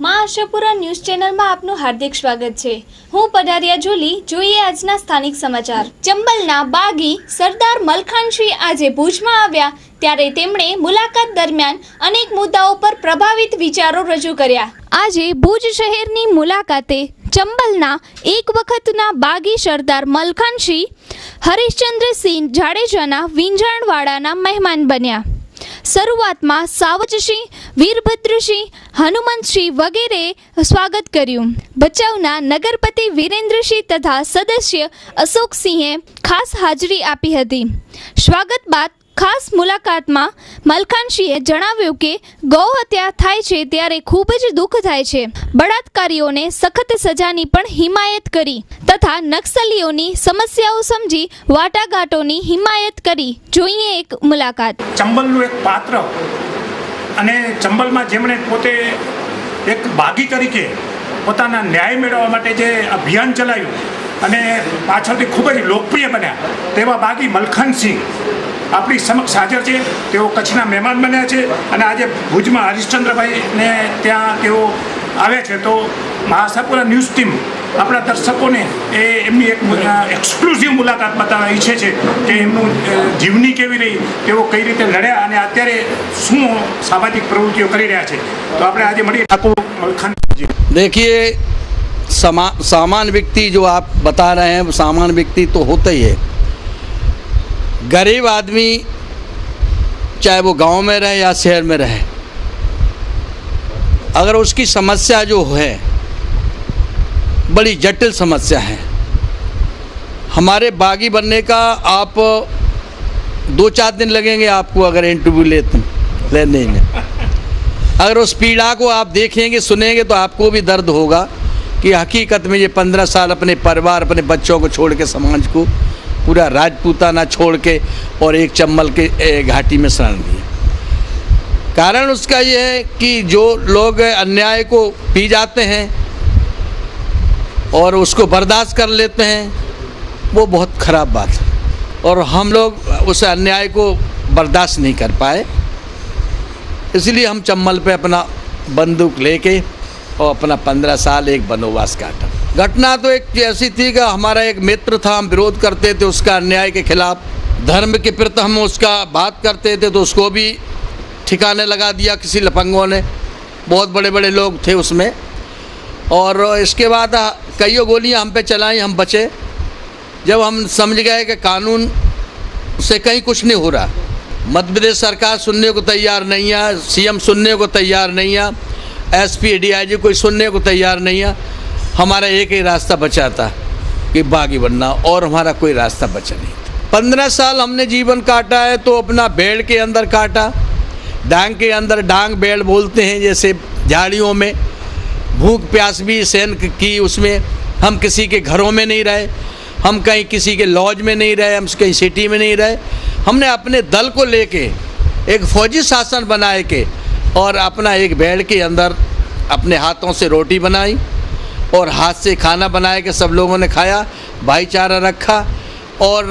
માં આશાપુરા ન્યૂઝ ચેનલમાં આપનું હાર્દિક સ્વાગત છે। હું પડારિયા જોલી। જોઈએ આજના સ્થાનિક સમાચાર। ચંબલના બાગી સરદાર મલખાનસિંહ આજે ભુજમાં આવ્યા ત્યારે તેમણે મુલાકાત દરમિયાન અનેક મુદ્દાઓ પર પ્રભાવિત વિચારો રજૂ કર્યા। આજે ભુજ શહેરની મુલાકાતે ચંબલના એક વખતના બાગી સરદાર મલખાનસિંહ હરીશચંદ્રસિંહ જાડેજાના વિંજાણવાડાના મહેમાન બન્યા। શરૂઆતમાં સાવજસિંહ, વીરભદ્રસિંહ, હનુમંતસિંહ વગેરેએ સ્વાગત કર્યું। ભચાઉના નગરપતિ વિરેન્દ્રસિંહ તથા સદસ્ય અશોકસિંહે ખાસ હાજરી આપી હતી। સ્વાગત બાદ ખાસ મુલાકાતમાં મલખાનસિંહે જણાવ્યું કે ગૌ હત્યા થાય છે ત્યારે ખૂબ જ દુઃખ થાય છે। બળાત્કારીઓને સખત સજાની પણ હિમાયત કરી તથા નક્સલીઓની સમસ્યાઓ સમજી વાટાઘાટોની હિમાયત કરી। જોઈએ એક મુલાકાત। ચંબલનું એક પાત્ર અને ચંબલમાં જેમણે પોતે એક બાગી તરીકે પોતાના ન્યાય મેળવવા માટે જે અભિયાન ચલાવ્યું અને પાછળથી ખૂબ જ લોકપ્રિય બન્યા તેવા બાગી મલખાનસિંહ આપણી સમક્ષ હાજર છે। તેઓ કચ્છના મહેમાન બન્યા છે અને આજે ભુજમાં હરીશચંદ્રભાઈને ત્યાં તેઓ આવ્યા છે। તો આશાપુરા ન્યૂઝ ટીમ આપણા દર્શકોને એમની એક એક્સક્લુઝિવ મુલાકાત બતાવવા ઈચ્છે છે કે એમનું જીવની કેવી રહી, તેઓ કઈ રીતે લડ્યા અને અત્યારે શું સામાજિક પ્રવૃત્તિઓ કરી રહ્યા છે। તો આપણે આજે મળીએ મલખાનસિંહજી। देखिए, सामान्य व्यक्ति जो आप बता रहे हैं वो सामान्य व्यक्ति तो होता ही है। गरीब आदमी चाहे वो गांव में रहे या शहर में रहे, अगर उसकी समस्या जो है बड़ी जटिल समस्या है। हमारे बागी बनने का आप 2-4 दिन लगेंगे आपको अगर इंटरव्यू लेने में। अगर उस पीड़ा को आप देखेंगे सुनेंगे तो आपको भी दर्द होगा कि हकीकत में ये 15 साल अपने परिवार अपने बच्चों को छोड़ के समाज को पूरा राजपूताना छोड़ के और एक चंबल के घाटी में शरण दिया। कारण उसका ये है कि जो लोग अन्याय को पी जाते हैं और उसको बर्दाश्त कर लेते हैं वो बहुत ख़राब बात है, और हम लोग उस अन्याय को बर्दाश्त नहीं कर पाए। इसलिए हम चंबल पे अपना बंदूक लेके और अपना 15 साल एक बनोवास काटा। घटना तो एक ऐसी थी कि हमारा एक मित्र था, हम विरोध करते थे उसका अन्याय के खिलाफ, धर्म के प्रति हम उसका बात करते थे तो उसको भी ठिकाने लगा दिया किसी लफंगों ने। बहुत बड़े बड़े लोग थे उसमें, और इसके बाद कईयों गोलियां हम पे चलाई, हम बचे। जब हम समझ गए कि कानून से कहीं कुछ नहीं हो रहा, मध्य प्रदेश सरकार सुनने को तैयार नहीं है, सीएम सुनने को तैयार नहीं है, एसपी डीआईजी कोई सुनने को तैयार नहीं है, हमारा एक ही रास्ता बचा था कि बागी बनना, और हमारा कोई रास्ता बचा नहीं था। 15 साल हमने जीवन काटा है तो अपना बेड़ के अंदर काटा, डांग के अंदर, डांग बेड़ बोलते हैं जैसे झाड़ियों में, भूख प्यास भी सहन की। उसमें हम किसी के घरों में नहीं रहे, हम कहीं किसी के लॉज में नहीं रहे, हम कहीं सिटी में नहीं रहे। हमने अपने दल को लेके एक फौजी शासन बनाए के और अपना एक बेड़ के अंदर अपने हाथों से रोटी बनाई और हाथ से खाना बनाए के सब लोगों ने खाया, भाईचारा रखा। और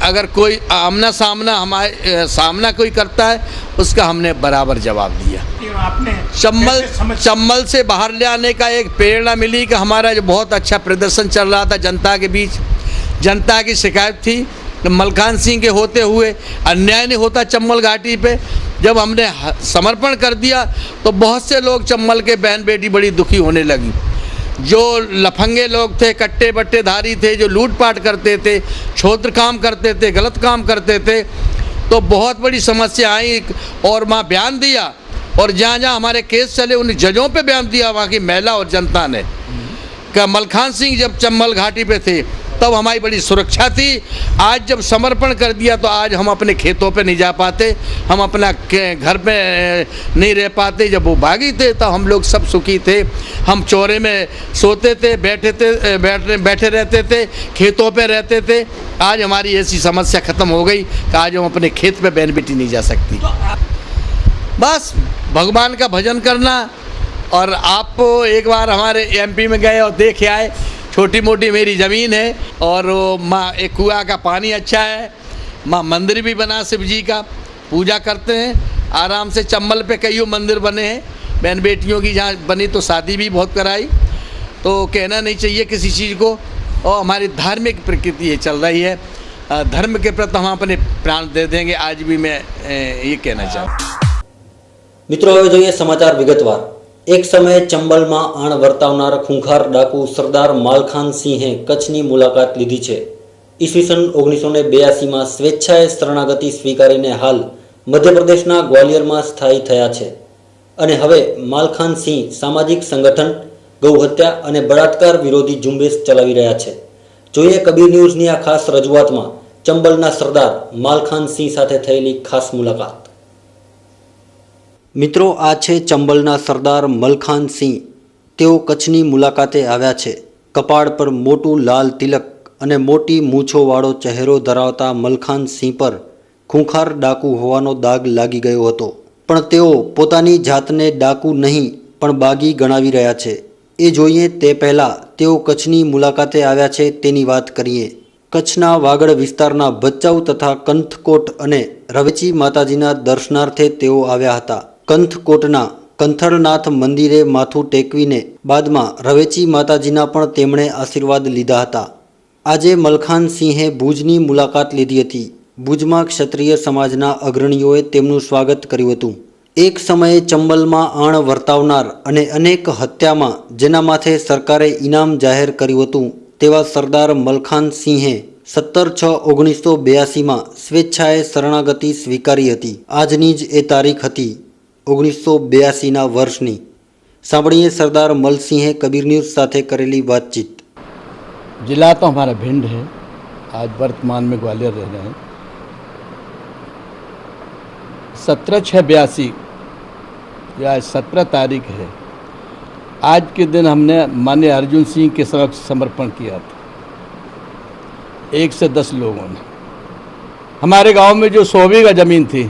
अगर कोई आमना सामना हमारे सामना कोई करता है उसका हमने बराबर जवाब दिया। आपने चंबल से बाहर ले आने का एक प्रेरणा मिली कि हमारा जो बहुत अच्छा प्रदर्शन चल रहा था जनता के बीच, जनता की शिकायत थी कि मलखानसिंह के होते हुए अन्याय नहीं होता चंबल घाटी पे। जब हमने समर्पण कर दिया तो बहुत से लोग चंबल के बहन बेटी बड़ी दुखी होने लगी। जो लफंगे लोग थे, कट्टे बट्टेधारी थे, जो लूटपाट करते थे, क्षोत्र काम करते थे, गलत काम करते थे, तो बहुत बड़ी समस्या आई। और वहाँ बयान दिया, और जहाँ जहाँ हमारे केस चले उन जजों पे बयान दिया वहाँ की महिला और जनता ने कि मलखानसिंह जब चंबल घाटी पे थे तब हमारी बड़ी सुरक्षा थी। आज जब समर्पण कर दिया तो आज हम अपने खेतों पे नहीं जा पाते, हम अपना घर पे नहीं रह पाते। जब वो बागी थे तो हम लोग सब सुखी थे, हम चौरे में सोते थे, बैठे रहते थे, खेतों पे रहते थे। आज हमारी ऐसी समस्या ख़त्म हो गई कि आज हम अपने खेत पे बहन बेटी नहीं जा सकती। बस भगवान का भजन करना। और आप एक बार हमारे एमपी में गए और देख आए, छोटी मोटी मेरी ज़मीन है और माँ एक कुआं का पानी अच्छा है, माँ मंदिर भी बना शिव जी का, पूजा करते हैं आराम से। चंबल पे कई मंदिर बने हैं बहन बेटियों की जहाँ बनी तो शादी भी बहुत कराई। तो कहना नहीं चाहिए किसी चीज़ को, और हमारी धार्मिक प्रकृति ये चल रही है। धर्म के प्रति हम अपने प्राण दे देंगे, आज भी मैं ये कहना चाहूँ। મિત્રો હવે જોઈએ સમાચાર વિગતવાર। એક સમયે ચંબલમાં આણ વર્તાવનાર ખૂંખાર ડાકુ સરદાર માલખાન સિંહે કચ્છની મુલાકાત લીધી છે। ઈસવીસન 1982માં સ્વેચ્છાએ શરણાગતિ સ્વીકારીને હાલ મધ્યપ્રદેશના ગ્વાલિયરમાં સ્થાયી થયા છે અને હવે માલખાન સિંહ સામાજિક સંગઠન, ગૌહત્યા અને બળાત્કાર વિરોધી ઝુંબેશ ચલાવી રહ્યા છે। જોઈએ કબીર ન્યૂઝની આ ખાસ રજૂઆતમાં ચંબલના સરદાર માલખાન સિંહ સાથે થયેલી ખાસ મુલાકાત। મિત્રો, આ છે ચંબલના સરદાર મલખાન સિંહ। તેઓ કચ્છની મુલાકાતે આવ્યા છે। કપાળ પર મોટું લાલ તિલક અને મોટી મૂછોવાળો ચહેરો ધરાવતા મલખાન સિંહ પર ખૂંખાર ડાકુ હોવાનો દાગ લાગી ગયો હતો, પણ તેઓ પોતાની જાતને ડાકુ નહીં પણ બાગી ગણાવી રહ્યા છે। એ જોઈએ તે પહેલાં તેઓ કચ્છની મુલાકાતે આવ્યા છે તેની વાત કરીએ। કચ્છના વાગડ વિસ્તારના ભચાઉ તથા કંથકોટ અને રવેચી માતાજીના દર્શનાર્થે તેઓ આવ્યા હતા। કંથકોટના કંથળનાથ મંદિરે માથું ટેકવીને બાદમાં રવેચી માતાજીના પણ તેમણે આશીર્વાદ લીધા હતા। આજે મલખાન સિંહે ભુજની મુલાકાત લીધી હતી। ભુજમાં ક્ષત્રિય સમાજના અગ્રણીઓએ તેમનું સ્વાગત કર્યું હતું। એક સમયે ચંબલમાં આણ વર્તાવનાર અને અનેક હત્યામાં જેના માથે સરકારે ઇનામ જાહેર કર્યું હતું તેવા સરદાર મલખાન સિંહે 17/6/1982માં સ્વેચ્છાએ શરણાગતિ સ્વીકારી હતી। આજની જ એ તારીખ હતી 1982ના વર્ષની। સાંભળીએ સરદાર મલસિંહે કબીર ન્યૂઝ સાથે કરેલી વાતચીત। जिला तो हमारा भिंड है, आज वर्तमान में ग्वालियर रह रहे हैं। 17/6/82 या 17 तारीख है। आज के दिन हमने माननीय अर्जुन सिंह के समक्ष समर्पण किया था, 1 से 10 लोगों ने। हमारे गांव में जो 100 बीघा जमीन थी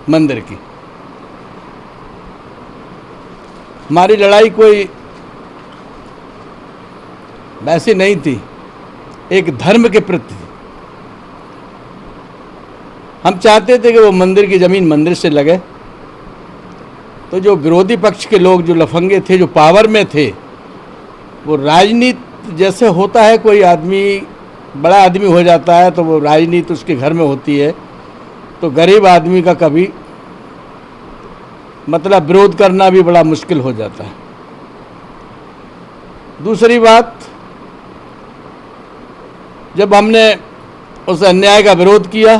मंदिर की, हमारी लड़ाई कोई वैसी नहीं थी, एक धर्म के प्रति। हम चाहते थे कि वो मंदिर की ज़मीन मंदिर से लगे, तो जो विरोधी पक्ष के लोग, जो लफंगे थे, जो पावर में थे, वो राजनीति जैसे होता है, कोई आदमी बड़ा आदमी हो जाता है तो वो राजनीति उसके घर में होती है, तो गरीब आदमी का कभी मतलब विरोध करना भी बड़ा मुश्किल हो जाता है। दूसरी बात, जब हमने उस अन्याय का विरोध किया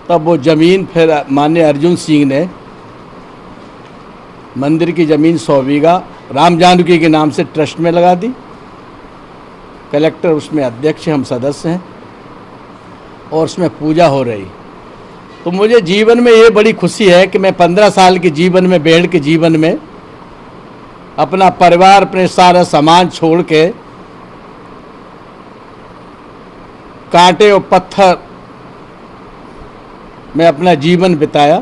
तब वो ज़मीन फिर माननीय अर्जुन सिंह ने मंदिर की ज़मीन 100 बीघा राम जानकी के नाम से ट्रस्ट में लगा दी। कलेक्टर उसमें अध्यक्ष हैं, हम सदस्य हैं, और उसमें पूजा हो रही। तो मुझे जीवन में ये बड़ी खुशी है कि मैं 15 साल के जीवन में, बेड़ के जीवन में, अपना परिवार, अपने सारा समाज छोड़ के कांटे और पत्थर में अपना जीवन बिताया।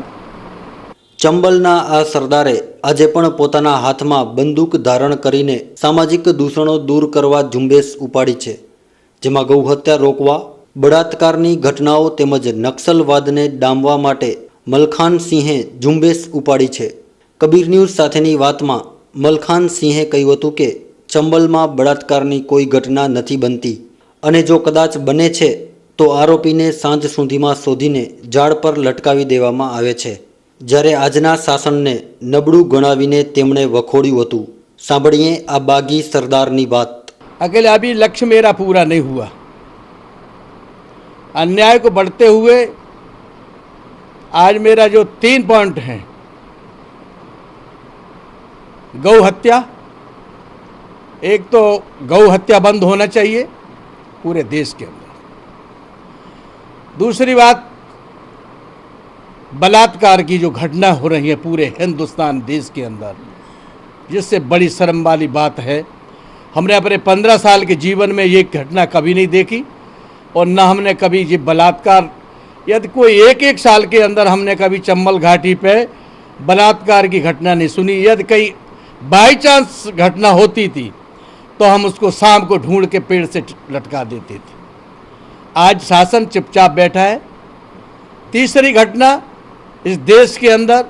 ચંબલના આ સરદારે આજે પણ પોતાના હાથમાં બંદૂક ધારણ કરીને સામાજિક દૂષણો દૂર કરવા ઝુંબેશ ઉપાડી છે, જેમાં ગૌહત્યા રોકવા, બળાત્કારની ઘટનાઓ તેમજ નક્સલવાદને ડામવા માટે મલખાન સિંહે ઝુંબેશ ઉપાડી છે। કબીર ન્યૂઝ સાથેની વાતમાં મલખાન સિંહે કહ્યું હતું કે ચંબલમાં બળાત્કારની કોઈ ઘટના નથી બનતી અને જો કદાચ બને છે તો આરોપીને સાંજ સુધીમાં શોધીને ઝાડ પર લટકાવી દેવામાં આવે છે, જ્યારે આજના શાસનને નબળું ગણાવીને તેમણે વખોડ્યું હતું। સાંભળીએ આ બાગી સરદારની વાત। अकेले अभी लक्ष्य मेरा पूरा नहीं हुआ। अन्याय को बढ़ते हुए आज मेरा जो 3 पॉइंट हैं, गौ हत्या, एक तो गौ हत्या बंद होना चाहिए पूरे देश के अंदर। दूसरी बात, बलात्कार की जो घटना हो रही है पूरे हिंदुस्तान देश के अंदर, जिससे बड़ी शर्म वाली बात है, हमने अपने 15 साल के जीवन में ये घटना कभी नहीं देखी, और न हमने कभी ये बलात्कार, यदि कोई एक साल के अंदर हमने कभी चंबल घाटी पे बलात्कार की घटना नहीं सुनी। यदि कहीं बाई चांस घटना होती थी तो हम उसको शाम को ढूंढ के पेड़ से लटका देते थे। आज शासन चुपचाप बैठा है। तीसरी घटना, इस देश के अंदर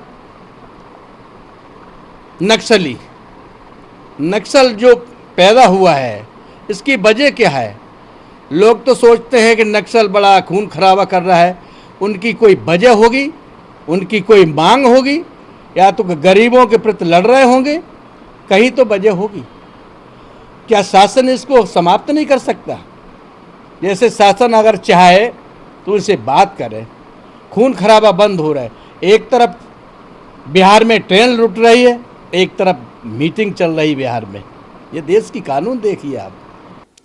नक्सल जो पैदा हुआ है, इसकी वजह क्या है? लोग तो सोचते हैं कि नक्सल बड़ा खून खराबा कर रहा है। उनकी कोई वजह होगी, उनकी कोई मांग होगी, या तो गरीबों के प्रति लड़ रहे होंगे, कहीं तो वजह होगी। क्या शासन इसको समाप्त नहीं कर सकता? जैसे शासन अगर चाहे तो उनसे बात करे। खून खराबा बंद हो रहा है। एक तरफ बिहार में ट्रेन लूट रही है, एक तरफ मीटिंग चल रही बिहार में। ये देश की कानून देखिए आप।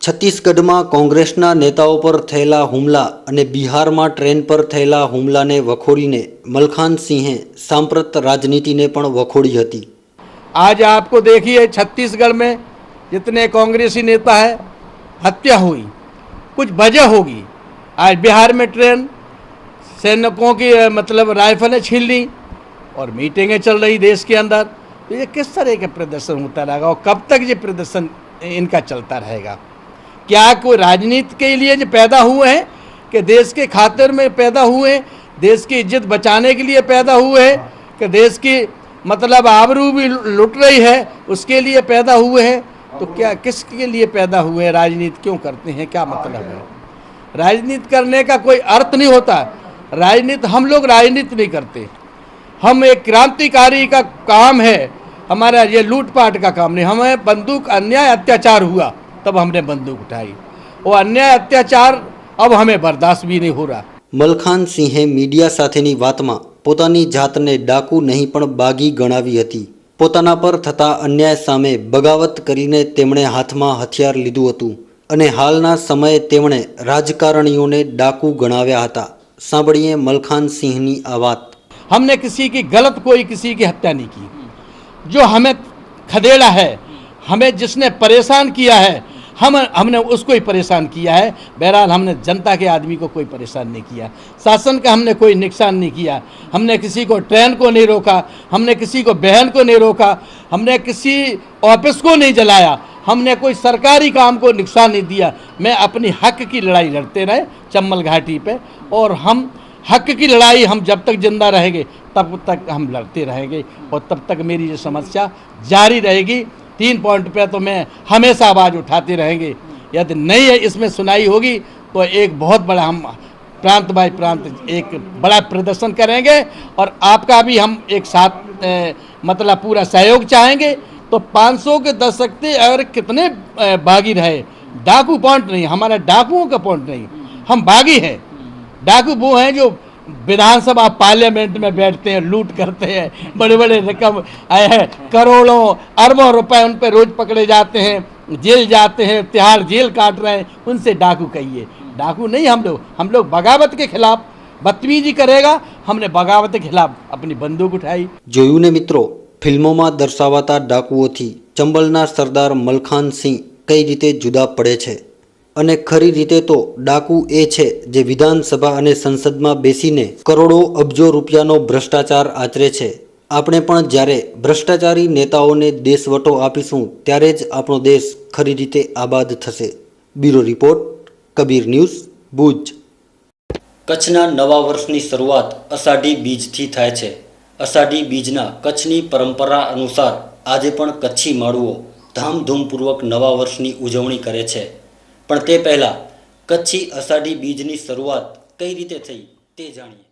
છત્તીસગઢમાં કોંગ્રેસના નેતાઓ પર થયેલા હુમલા અને બિહારમાં ટ્રેન પર થયેલા હુમલાને વખોડીને મલખાન સિંહે સાંપ્રત રાજનીતિને પણ વખોડી હતી। आज आपको देखिए छत्तीसगढ़ में जितने कांग्रेसी नेता है, हत्या हुई, कुछ वजह होगी। आज बिहार में ट्रेन, सैनिकों की मतलब राइफलें छीन ली और मीटिंगें चल रही देश के अंदर। तो ये किस तरह का प्रदर्शन होता रहेगा और कब तक ये प्रदर्शन इनका चलता रहेगा? क्या कोई राजनीति के लिए जो पैदा हुए हैं कि देश के खातिर में पैदा हुए हैं, देश की इज्जत बचाने के लिए पैदा हुए हैं कि देश की मतलब आबरू भी लुट रही है उसके लिए पैदा हुए हैं? तो क्या किसके लिए पैदा हुए हैं? राजनीति क्यों करते हैं? क्या मतलब है? राजनीति करने का कोई अर्थ नहीं होता। राजनीति, हम लोग राजनीति नहीं करते। हम एक क्रांतिकारी का काम है हमारा, ये लूटपाट का काम नहीं। हमें बंदूक, अन्याय अत्याचार हुआ तब हमने बंदूक उठाई। वो अन्याय अत्याचार अब हमें बर्दाश्त भी नहीं हो रहा। મલખાન સિંહે મીડિયા સાથેની વાતમાં પોતાની જાતને ડાકુ નહીં પણ બાગી ગણાવી હતી। પોતાના પર થતા અન્યાય સામે બગાવત કરીને તેમણે હાથમાં હથિયાર લીધું હતું અને હાલના સમયે તેમણે રાજકારણીઓને ડાકુ ગણાવ્યા હતા। સાંભળીએ મલખાન સિંહની આ વાત। हमने किसी की गलत कोई किसी की हत्या नहीं की। जो हमें खदेड़ा है, हमें जिसने परेशान किया है, हमने उसको ही परेशान किया है। बहरहाल हमने जनता के आदमी को कोई परेशान नहीं किया। शासन का हमने कोई नुकसान नहीं किया। हमने किसी को ट्रेन को नहीं रोका, हमने किसी को बहन को नहीं रोका, हमने किसी ऑफिस को नहीं जलाया, हमने कोई सरकारी काम को नुकसान नहीं दिया। मैं अपनी हक की लड़ाई लड़ते रहे चंबल घाटी पे, और हम हक की लड़ाई हम जब तक जिंदा रहेंगे तब तक हम लड़ते रहेंगे और तब तक मेरी ये समस्या जारी रहेगी। 3 पॉइंट पे तो मैं हमेशा आवाज़ उठाते रहेंगे। यदि नहीं है इसमें सुनाई होगी तो एक बहुत बड़ा हम प्रांत बाय प्रांत एक बड़ा प्रदर्शन करेंगे और आपका भी हम एक साथ मतलब पूरा सहयोग चाहेंगे। तो 500 के दशक से अगर कितने बागी रहे, डाकू पॉइंट नहीं, हमारा डाकुओं का पॉइंट नहीं, हम बागी हैं। डाकू वो हैं जो विधानसभा पार्लियामेंट में बैठते हैं, लूट करते हैं, बड़े बड़े रकम आए हैं, करोड़ों अरबों रुपए उन पर रोज पकड़े जाते हैं, जेल जाते हैं, तिहाड़ जेल काट रहे हैं, उनसे डाकू कहिए। डाकू नहीं हम लोग बगावत के खिलाफ, बदतमीजी करेगा, हमने बगावत के खिलाफ अपनी बंदूक उठाई। જોયું ને મિત્રો, ફિલ્મોમાં દર્શાવાતા ડાકુઓથી ચંબલના સરદાર મલખાન સિંહ કઈ રીતે જુદા પડે છે, અને ખરી રીતે તો ડાકુ એ છે જે વિધાનસભા અને સંસદમાં બેસીને કરોડો અબજો રૂપિયાનો ભ્રષ્ટાચાર આચરે છે। આપણે પણ જ્યારે ભ્રષ્ટાચારી નેતાઓને દેશવટો આપીશું ત્યારે જ આપણો દેશ ખરી રીતે આબાદ થશે। Bureau report, Kabir news, Bhuj. કચ્છના નવા વર્ષની શરૂઆત અષાઢી બીજથી થાય છે। અષાઢી બીજના કચ્છની પરંપરા અનુસાર આજે પણ કચ્છી માળુઓ ધામધૂમપૂર્વક નવા વર્ષની ઉજવણી કરે છે। પણ તે પહેલાં કચ્છી અષાઢી બીજની શરૂઆત કઈ રીતે થઈ તે જાણીએ।